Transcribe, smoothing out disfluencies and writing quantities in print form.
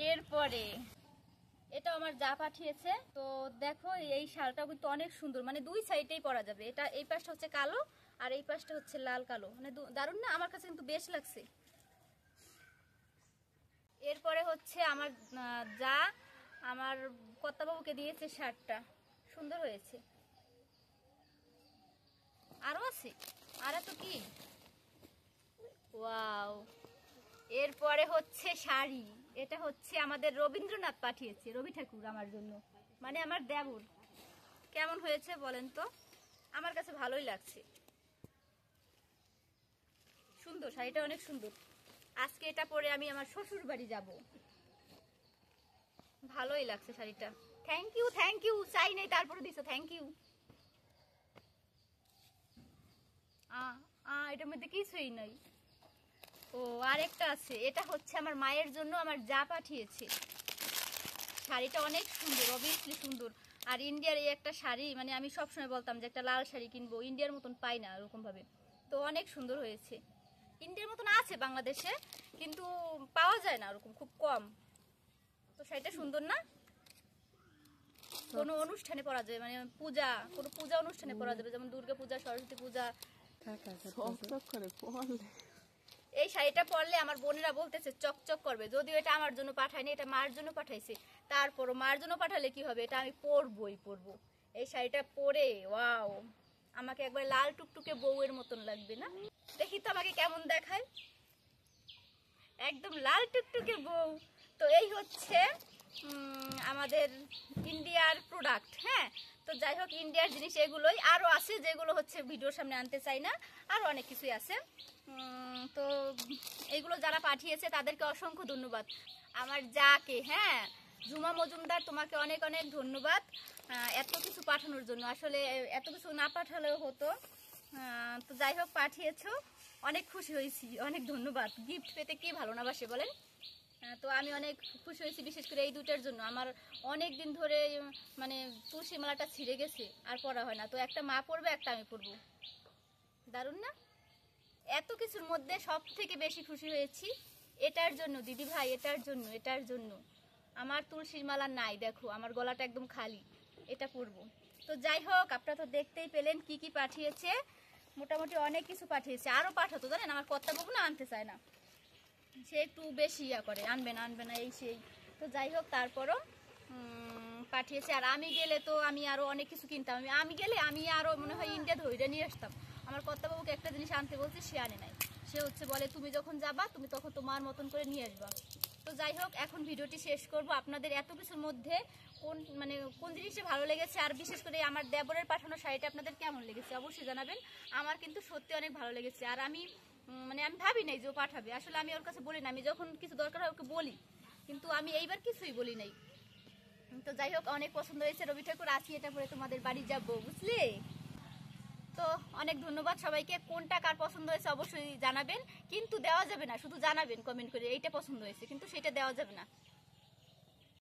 এরপরে এটা আমার যা পাঠিয়েছে। তো দেখো এই শালটা কিন্তু অনেক সুন্দর, মানে দুই সাইডেই পরা যাবে। এটা এই পাশটা হচ্ছে কালো আর এই পাশটা হচ্ছে লাল কালো, মানে দারুণ না? আমার কাছে কিন্তু বেশ লাগছে। এরপরে হচ্ছে আমার যা আমার কর্তাবাবুকে দিয়েছে শার্টটা, সুন্দর হয়েছে। আরো আছে, আর এত কি, ওয়াও। এরপরে হচ্ছে শাড়ি, এটা হচ্ছে আমাদের রবীন্দ্রনাথ পাঠিয়েছে, রবি ঠাকুর আমার জন্য, মানে আমার দেবর। কেমন হয়েছে বলেন তো? আমার কাছে ভালোই লাগছে, সুন্দর শাড়িটা, অনেক সুন্দর। আজকে এটা পরে আমি আমার শ্বশুর বাড়ি যাব, ভালোই লাগছে শাড়িটা। থ্যাংক ইউ, থ্যাংক ইউ, চাই নাই তারপরে দিছো, থ্যাংক ইউ। এটার মধ্যে কিছুই নাই। ও আরেকটা আছে, এটা হচ্ছে আমার মায়ের জন্য আমার যা পাঠিয়েছে। শাড়িটা অনেক সুন্দর, অবভিয়াসলি সুন্দর। আর ইন্ডিয়ার এই একটা শাড়ি, মানে আমি সবসময় বলতাম যে একটা লাল শাড়ি কিনবো, ইন্ডিয়ার মতন পাই না ওরকম ভাবে। তো অনেক সুন্দর হয়েছে। ইন্ডিয়ার মতন আছে বাংলাদেশে, কিন্তু পাওয়া যায় না ওরকম, খুব কম। তো শাড়িটা সুন্দর না? কোনো অনুষ্ঠানে পরা যাবে, মানে পূজা, কোনো পূজা অনুষ্ঠানে পরা যাবে, যেমন দুর্গা পূজা, সরস্বতী পূজা। এই শাড়িটা পরলে আমার বোনেরা বলতেছে চকচক করবে। যদিও এটা আমার জন্য পাঠায়নি, এটা মার জন্য পাঠাইছে। তারপরও মার জন্য পাঠালে কি হবে, এটা আমি পরবই পরবো। এই শাড়িটা পরে ওয়াও, আমাকে একবার লাল টুকটুকে বউয়ের মতন লাগবে না? দেখি তো আমাকে কেমন দেখায়, একদম লাল টুকটুকে বউ। তো এই হচ্ছে আমাদের ইন্ডিয়ার প্রোডাক্ট। হ্যাঁ, তো যাই হোক, ইন্ডিয়ার জিনিস এগুলোই। আরও আছে যেগুলো হচ্ছে ভিডিওর সামনে আনতে চাই না, আরও অনেক কিছুই আছে। তো এইগুলো যারা পাঠিয়েছে তাদেরকে অসংখ্য ধন্যবাদ। আমার যাকে, হ্যাঁ, জুমা মজুমদার, তোমাকে অনেক অনেক ধন্যবাদ এত কিছু পাঠানোর জন্য। আসলে এত কিছু না পাঠালেও হতো। তো যাই হোক, পাঠিয়েছো, অনেক খুশি হয়েছি, অনেক ধন্যবাদ। গিফট পেতে কি ভালো না বাসে বলেন? তো আমি অনেক খুশি হয়েছি, বিশেষ করে এই দুটার জন্য। আমার অনেক দিন ধরে মানে তুলসী মালাটা ছিঁড়ে গেছে, আর পরা হয় না। তো একটা মা পরবে, একটা আমি পরবো, দারুণ না? এত কিছুর মধ্যে সব থেকে বেশি খুশি হয়েছি এটার জন্য দিদি ভাই, এটার জন্য, এটার জন্য। আমার তুলসীর মালা নাই, দেখো আমার গলাটা একদম খালি, এটা পরবো। তো যাই হোক, আপনারা তো দেখতেই পেলেন কি কি পাঠিয়েছে। মোটামুটি অনেক কিছু পাঠিয়েছে, আরও পাঠাতো জানেন। আমার কর্তাবাবু না আনতে চায় না, সে একটু বেশি ইয়া করে, আনবে না আনবে না এই সেই। তো যাই হোক, তারপরও পাঠিয়েছে। আর আমি গেলে তো আমি আরও অনেক কিছু কিনতাম। আমি গেলে আমি আরও মনে হয় ইন্ডিয়া ধরে নিয়ে আসতাম। আমার কর্তাবাবুকে একটা জিনিস আনতে বলছে, সে আনে নাই। সে হচ্ছে বলে তুমি যখন যাবা তুমি তখন তোমার মতন করে নিয়ে আসবা। তো যাই হোক, এখন ভিডিওটি শেষ করব। আপনাদের এত কিছুর মধ্যে কোন জিনিসটা ভালো লেগেছে, আর বিশেষ করে আমার দেবরের পাঠানো শাড়িটা আপনাদের কেমন লেগেছে অবশ্যই জানাবেন। আমার কিন্তু সত্যি অনেক ভালো লেগেছে। আর আমি আমি ভাবি নাই যে ও পাঠাবে। আসলে আমি ওর কাছে বলি না, আমি যখন কিছু দরকার হয় ওকে বলি, কিন্তু আমি এইবার কিছুই বলি নাই। তো যাই হোক, অনেক পছন্দ হয়েছে। রবি ঠাকুর, আসি এটা পরে তোমাদের বাড়ি যাবো, বুঝলে? তো অনেক ধন্যবাদ সবাইকে। কোনটা কার পছন্দ হয়েছে অবশ্যই জানাবেন, কিন্তু দেওয়া যাবে না, শুধু জানাবেন কমেন্ট করে এইটা পছন্দ হয়েছে, কিন্তু সেটা দেওয়া যাবে না।